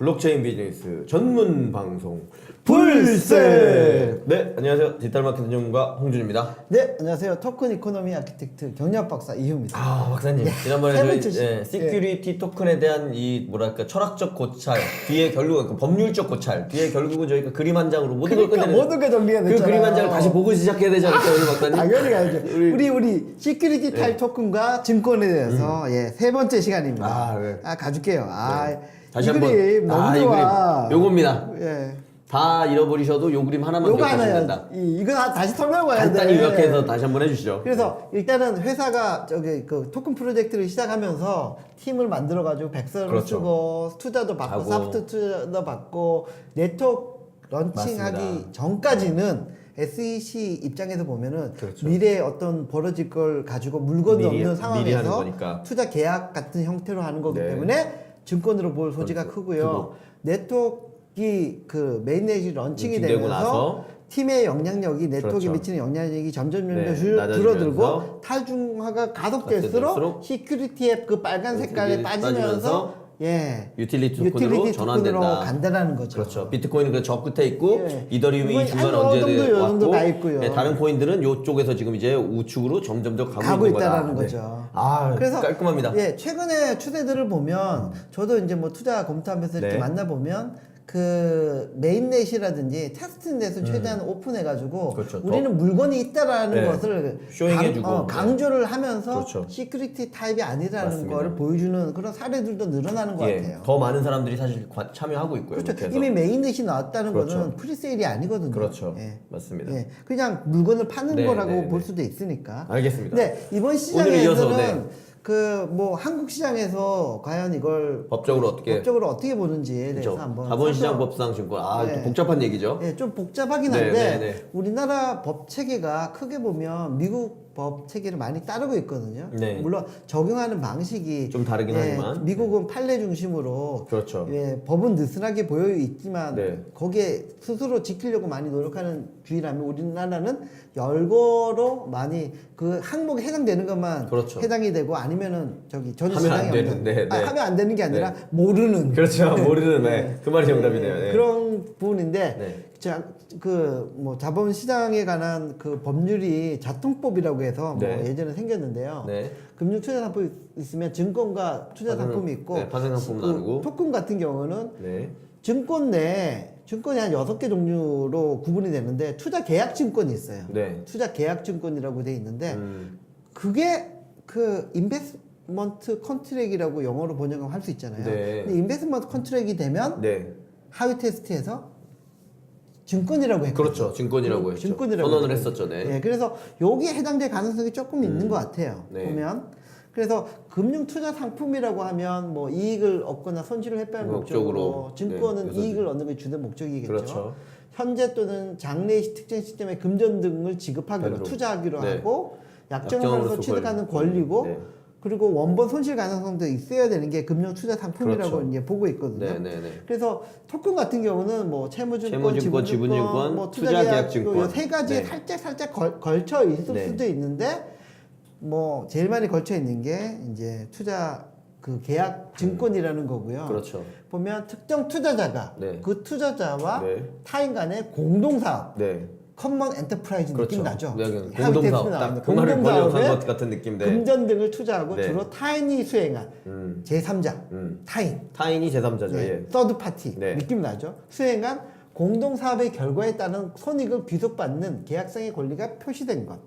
블록체인 비즈니스 전문 방송 불세. 네, 안녕하세요. 디지털마케팅 전문가 홍준입니다. 네, 안녕하세요. 토큰 이코노미 아키텍트 경력 박사 이효입니다. 아, 박사님. 세 지난번에 번째 시큐리티 토큰에 대한 이 뭐랄까 철학적 고찰 뒤에 결국은 그 법률적 고찰 뒤에 결국은 저희가 그림 한 장으로 모든 걸 끝내는 모든 게 정리가 됐잖아요. 그 그림 한 장을 다시 보고 시작해야 되지 않을까요, 우리 박사님? 당연히 알죠. 우리 시큐리티 타입 토큰과 증권에 대해서 세 번째 시간입니다. 가줄게요. 다시 이 한번 그림 너무 이 좋아. 그림 요겁니다. 예. 다 잃어버리셔도 요 그림 하나만 요거 기억하시면 하나야. 된다. 이거 다시 설명해야 돼. 간단히 요약해서 다시 한번 해주시죠. 그래서 일단은 회사가 저기 그 토큰 프로젝트를 시작하면서 팀을 만들어 가지고 백서를 그렇죠. 쓰고 투자도 받고 하고. 사프트 투자도 받고 네트워크 런칭하기 맞습니다. 전까지는 SEC 입장에서 보면은 그렇죠. 미래에 어떤 벌어질 걸 가지고 물건도 미리 없는 하는 상황에서 거니까. 투자 계약 같은 형태로 하는 거기 네. 때문에 증권으로 볼 소지가 그렇죠. 크고요. 네트워크 그 메인넷이 런칭이 런칭되고 되면서 나서 팀의 영향력이 네트워크에 그렇죠. 미치는 영향력이 점점 네, 줄어들고 낮아지면서 탈중화가 가속될수록 가속될수록 시큐리티의 그 빨간 색깔에 빠지면서 유틸리티 토큰으로 유틸리티 토큰으로 전환된다. 간다는 거죠. 그렇죠. 비트코인은 그 저 끝에 있고 예. 이더리움이 이건 이 중간 한 언제 정도, 요 정도 왔고 가 있고요. 다른 코인들은 이쪽에서 지금 이제 우측으로 점점 더 가고 있는 있다라는 거다. 거죠. 그래서 깔끔합니다. 최근에 추세들을 보면 저도 이제 뭐 투자 검토하면서 이렇게 네. 만나보면 그 메인넷이라든지 테스트넷은 최대한 오픈해가지고 그렇죠. 우리는 물건이 있다라는 네. 것을 쇼잉해주고. 강조를 하면서 그렇죠. 시큐리티 타입이 아니라는 맞습니다. 거를 보여주는 그런 사례들도 늘어나는 것 같아요. 더 많은 사람들이 사실 참여하고 있고요. 그렇죠. 이렇게 해서. 이미 메인넷이 나왔다는 그렇죠. 거는 프리세일이 아니거든요. 그렇죠. 예. 맞습니다. 예. 그냥 물건을 파는 네, 거라고 네, 볼 네. 수도 있으니까. 알겠습니다. 네, 이번 오늘 이어서, 시장에서는 그 뭐 한국 시장에서 과연 이걸 법적으로 어떻게 보는지에 대해서 그렇죠. 한번 자본시장법상 증권 네. 또 복잡한 얘기죠. 예, 좀 복잡하긴 네, 한데 네, 네. 우리나라 법 체계가 크게 보면 미국 법 체계를 많이 따르고 있거든요. 네. 물론 적용하는 방식이 좀 다르긴 하지만. 미국은 판례 중심으로 그렇죠. 법은 느슨하게 보여 있지만 네. 거기에 스스로 지키려고 많이 노력하는 주의라면 우리나라는 열거로 많이 그 항목에 해당되는 것만 그렇죠. 해당이 되고 아니면은 저는 하면 시장이 안 되는데, 네. 하면 안 되는 게 아니라 네. 모르는 그렇죠. 모르는 그 말이 정답이네요. 네. 그런 부분인데 네. 뭐 자본시장에 관한 그 법률이 자통법이라고 해서 뭐 네. 예전에 생겼는데요. 네. 금융투자상품이 있으면 증권과 투자상품이 있고 파생상품 나누고 토큰 같은 경우는 네. 증권 내 증권이 한 6개 종류로 구분이 되는데 투자 계약 증권이 있어요. 네. 투자 계약 증권이라고 돼 있는데 그게 그 인베스트먼트 컨트랙이라고 영어로 번역하면 할 수 있잖아요. 네. 근데 인베스트먼트 컨트랙이 되면 네. 하위 테스트에서 증권이라고 했거든요. 그렇죠. 증권이라고 했죠. 증권이라고 선언을 했거든요. 했었죠. 네. 예, 그래서 여기에 해당될 가능성이 조금 있는 것 같아요. 네. 보면. 그래서 금융 투자 상품이라고 하면 뭐 이익을 얻거나 손실을 회피하는 목적으로. 목적으로 증권은 네, 이익을 얻는 게 주된 목적이겠죠. 그렇죠. 현재 또는 장래 특정 시점에 금전 등을 지급하기로 하기로. 투자하기로 네. 하고 약정을 약정으로서 하면서 취득하는 권리고 네. 그리고 원본 손실 가능성도 있어야 되는 게 금융 투자 상품이라고 그렇죠. 이제 보고 있거든요. 네, 네, 네. 그래서 토큰 같은 경우는 뭐 채무증권, 지분증권, 뭐 투자계약증권. 세 가지에 네. 살짝 걸쳐 있을 네. 수도 있는데 뭐 제일 많이 걸쳐 있는 게 이제 투자 그 계약 증권이라는 거고요. 그렇죠. 보면 특정 투자자가 네. 그 투자자와 네. 타인 간의 공동사업, 네. 커먼 엔터프라이즈 그렇죠. 느낌 나죠. 네, 하위 공동사업 테스트 딱 나오는데 그 말을 번역한 공동사업에 것 같은 느낌인데. 금전 등을 투자하고 네. 주로 타인이 수행한 제3자, 타인, 타인이 제3자죠. 네, 예. 서드 파티 네. 느낌 나죠. 수행한 공동 사업의 결과에 따른 손익을 귀속받는 계약상의 권리가 표시된 것.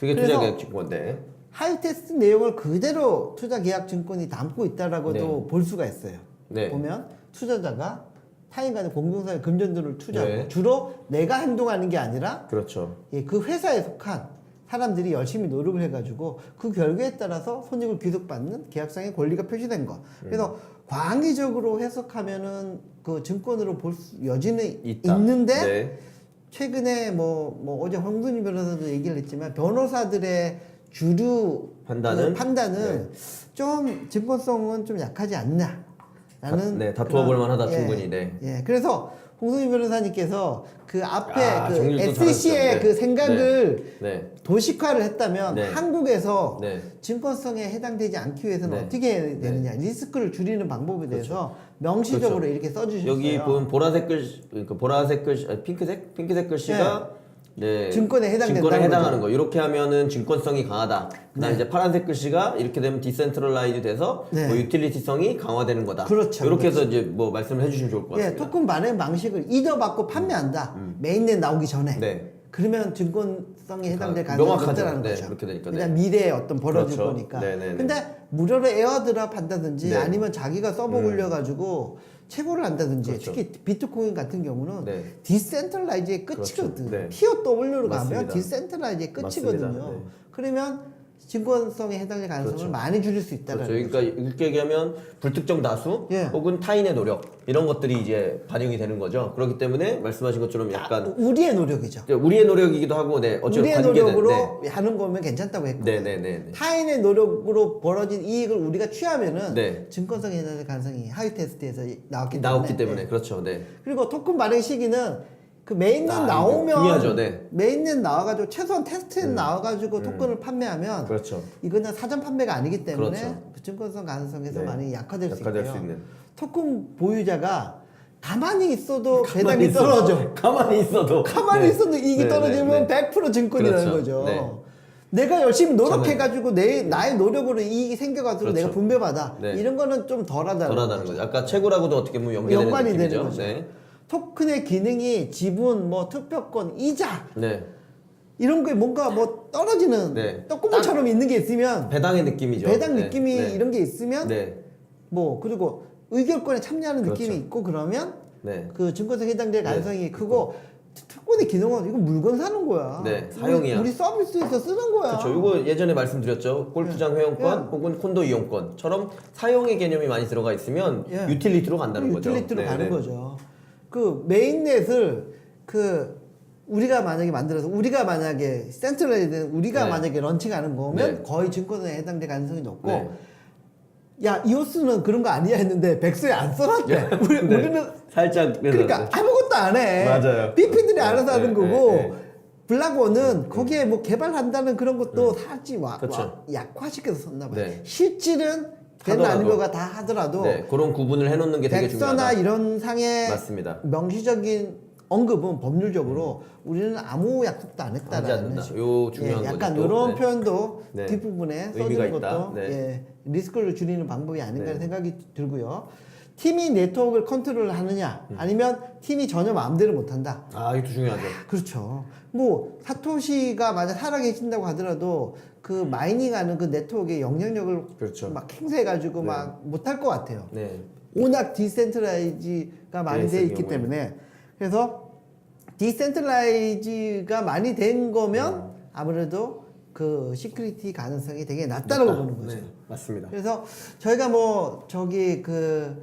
그게 그래서 투자계약증권인데. 하이 테스트 내용을 그대로 투자 계약 증권이 담고 있다라고도 네. 볼 수가 있어요. 네. 보면 투자자가 타인 간의 공동사의 금전들을 투자하고 네. 주로 내가 행동하는 게 아니라 그렇죠. 그 회사에 속한 사람들이 열심히 노력을 해가지고 그 결과에 따라서 손익을 귀속받는 계약상의 권리가 표시된 것. 그래서 광의적으로 해석하면은 그 증권으로 볼 여지는 있다. 있는데 네. 최근에 뭐 어제 황순희 변호사도 얘기를 했지만 변호사들의 주류 판단은? 판단은 좀 증권성은 좀 약하지 않나. 라는 다투어 볼 만하다 예, 충분히. 네. 예. 그래서 홍승희 변호사님께서 그 앞에 그 정리를 또 SC의 잘하셨죠. 네. 그 생각을 네. 도식화를 했다면 네. 한국에서 네. 증권성에 해당되지 않기 위해서는 네. 어떻게 해야 되느냐 리스크를 줄이는 방법에 대해서 명시적으로 그렇죠. 이렇게 써주셨어요. 여기 보면 보라색 글씨, 그러니까 보라색 글씨, 아니, 핑크색 글씨가 네. 증권에 해당된다는 증권에 해당하는 거죠. 거. 이렇게 하면은 증권성이 강하다. 그다음 네. 이제 파란색 글씨가 이렇게 되면 디센트럴라이즈 돼서 네. 뭐 유틸리티성이 강화되는 거다. 그렇죠. 이렇게 해서 이제 뭐 말씀을 해주시면 좋을 것 같습니다. 토큰 발행 방식을 이더받고 판매한다. 메인넷 나오기 전에. 네. 그러면 증권성에 해당될 아, 가능성이 명확하죠. 높다는 네, 거죠. 그렇게 되니까, 그냥 네. 미래에 어떤 벌어질 그렇죠. 거니까. 네네네. 근데 무료로 에어드랍 한다든지 네. 아니면 자기가 서버 굴려가지고 채굴을 한다든지 그렇죠. 특히 비트코인 같은 경우는 네. 디센트럴라이즈의 끝이거든. 그렇죠. 네. 티어 W로 가면 맞습니다. 디센트럴라이즈의 끝이거든요. 맞습니다. 네. 그러면 증권성에 해당될 가능성을 그렇죠. 많이 줄일 수 있다는 그렇죠. 거죠. 그러니까 이렇게 얘기하면 불특정 다수 예. 혹은 타인의 노력 이런 것들이 이제 반영이 되는 거죠. 그렇기 때문에 말씀하신 것처럼 약간 우리의 노력이죠. 우리의 노력이기도 하고, 네, 어쨌든 우리의 관계는, 노력으로 네. 하는 거면 괜찮다고 했고 네네네. 타인의 노력으로 벌어진 이익을 우리가 취하면은 네. 증권성에 해당될 가능성이 하위 테스트에서 나왔기 때문에, 나왔기 때문에 네. 그렇죠. 네. 그리고 토큰 발행 시기는 그 메인넷 이거 나오면 중요하죠. 네. 메인넷 나와가지고 최소한 테스트넷 나와가지고 토큰을 판매하면 그렇죠. 이거는 사전 판매가 아니기 때문에 그렇죠. 증권성 가능성에서 네. 많이 약화될 수 약화될 있고요. 수 있는. 토큰 보유자가 가만히 있어도 배당이 떨어져. 가만히 있어도. 가만히 네. 있어도 이익이 네, 떨어지면 네, 네. 100% 증권이라는 그렇죠. 거죠. 네. 내가 열심히 노력해가지고 나의 노력으로 이익이 생겨가지고 그렇죠. 내가 분배받아. 네. 이런 거는 좀 덜하다는 덜하다는 거죠. 아까 채굴하고도 어떻게 보면 연관이 느낌이죠. 되는 거죠. 네. 토큰의 기능이 지분, 뭐 투표권, 이자 네. 이런 게 뭔가 뭐 떨어지는 네. 떡고물처럼 있는 게 있으면 배당의 느낌이죠. 배당 네. 느낌이 네. 이런 게 있으면 네. 뭐 그리고 의결권에 참여하는 느낌이 그렇죠. 있고 그러면 네. 그 증권성 해당될 가능성이 크고 특권의 기능은 이거 물건 사는 거야. 네, 사용이야. 우리 서비스에서 쓰는 거야. 그렇죠. 이거 예전에 말씀드렸죠. 골프장 회원권 예. 혹은 콘도 이용권처럼 사용의 개념이 많이 들어가 있으면 예. 유틸리티로 간다는 거죠. 유틸리티로 네, 가는 네. 거죠. 그 메인넷을 그 우리가 만약에 만들어서 우리가 만약에 센트럴라이드 우리가 네. 만약에 런칭하는 거면 네. 거의 증권에 해당될 가능성이 높고 네. 야 이오스는 그런 거 아니야 했는데 백서에 안 써놨대. 네. 우리는 살짝 그러니까 아무것도 안 해. 맞아요. BP들이 알아서 하는 네, 거고 네, 네. 블락원은 거기에 뭐 개발한다는 그런 것도 살짝 그렇죠. 약화시켜서 썼나 봐요. 네. 실질은 되는 하더라도. 아닌 거가 다 하더라도 네, 그런 구분을 해놓는 게 되게 백서나 중요하다. 이런 상의 맞습니다. 명시적인 언급은 법률적으로 우리는 아무 약속도 안 하지 했다라는 않는다. 식으로. 요 중요한 약간 거죠. 또. 이런 네. 표현도 네. 뒷부분에 의미가 써주는 있다. 것도 네. 예, 리스크를 줄이는 방법이 아닌가 하는 네. 생각이 들고요. 팀이 네트워크를 컨트롤하느냐 아니면 팀이 전혀 마음대로 못한다. 아, 이것도 중요하죠. 그렇죠. 뭐 사토시가 만약 살아계신다고 하더라도 그 마이닝하는 그 네트워크의 영향력을 그렇죠. 막 행사해가지고 네. 막 못할 것 같아요. 네. 워낙 디센트라이즈가 많이 돼 돼 있을 있기 경우에. 때문에 그래서 디센트라이즈가 많이 된 거면 아무래도 그 시큐리티 가능성이 되게 낮다라고 보는 거죠. 네, 맞습니다. 그래서 저희가 뭐 저기 그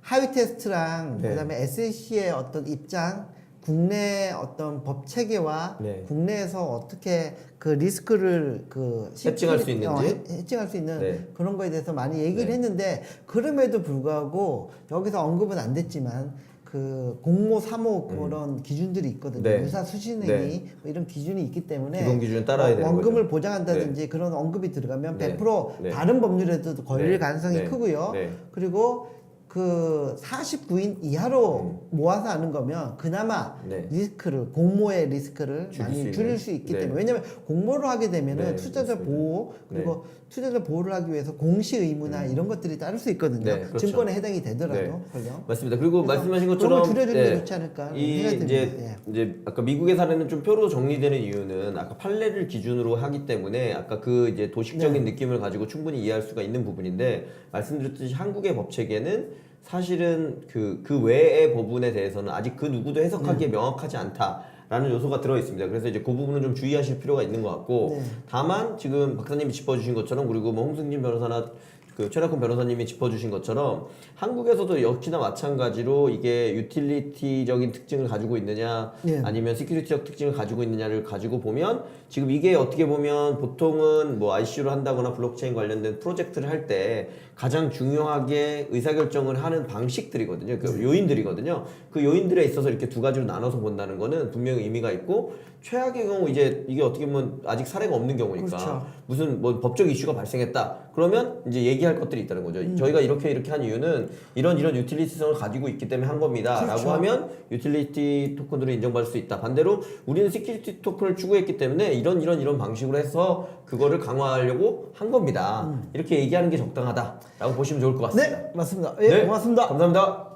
하위 테스트랑 네. 그다음에 SEC의 어떤 입장, 국내 어떤 법 체계와 네. 국내에서 어떻게 그 리스크를 그 해칭할 수 시큐리티- 있는지? 해칭할 수 있는 네. 그런 거에 대해서 많이 얘기를 네. 했는데 그럼에도 불구하고 여기서 언급은 안 됐지만 그 공모, 사모 그런 기준들이 있거든요. 네. 유사 수신행위 네. 뭐 이런 기준이 있기 때문에 기본 기준을 따라야 되는 원금을 거죠. 보장한다든지 그런 언급이 들어가면 네. 100% 네. 다른 법률에도 걸릴 네. 가능성이 네. 크고요. 네. 그리고 그 49인 이하로 모아서 하는 거면 그나마 네. 리스크를 공모의 리스크를 줄일 수 많이 있는. 줄일 수 있기 네. 때문에 왜냐하면 공모를 하게 되면은 네, 투자자 맞습니다. 보호 그리고 투자자 보호를 하기 위해서 공시 의무나 이런 것들이 따를 수 있거든요. 네, 그렇죠. 증권에 해당이 되더라도 네. 설령. 맞습니다. 그리고 그래서 말씀하신 그런 것처럼 걸 줄여주는 게 좋지 않을까 이 생각이 이제 듭니다. 예. 이제 아까 미국의 사례는 좀 표로 정리되는 이유는 아까 판례를 기준으로 하기 때문에 아까 그 이제 도식적인 네. 느낌을 가지고 충분히 이해할 수가 있는 부분인데 말씀드렸듯이 한국의 법 체계는 사실은 그 외의 부분에 대해서는 아직 그 누구도 해석하기에 명확하지 않다라는 요소가 들어 있습니다. 그래서 이제 그 부분은 좀 주의하실 필요가 있는 것 같고 네. 다만 지금 박사님이 짚어주신 것처럼 그리고 뭐 홍승진 변호사나 그 최낙훈 변호사님이 짚어주신 것처럼 한국에서도 역시나 마찬가지로 이게 유틸리티적인 특징을 가지고 있느냐 예. 아니면 시큐리티적 특징을 가지고 있느냐를 가지고 보면 지금 이게 어떻게 보면 보통은 뭐 ICO를 한다거나 블록체인 관련된 프로젝트를 할 때 가장 중요하게 의사결정을 하는 방식들이거든요. 그 요인들이거든요. 그 요인들에 있어서 이렇게 두 가지로 나눠서 본다는 거는 분명히 의미가 있고, 최악의 경우 이제 이게 어떻게 보면 아직 사례가 없는 경우니까 그렇죠. 무슨 뭐 법적 이슈가 발생했다 그러면 이제 얘기할 것들이 있다는 거죠. 저희가 이렇게 한 이유는 이런 유틸리티성을 가지고 있기 때문에 한 겁니다. 그렇죠. 라고 하면 유틸리티 토큰으로 인정받을 수 있다. 반대로 우리는 시큐리티 토큰을 추구했기 때문에 이런 방식으로 해서 그거를 강화하려고 한 겁니다. 이렇게 얘기하는 게 적당하다라고 보시면 좋을 것 같습니다. 네, 맞습니다. 예, 네, 고맙습니다. 감사합니다.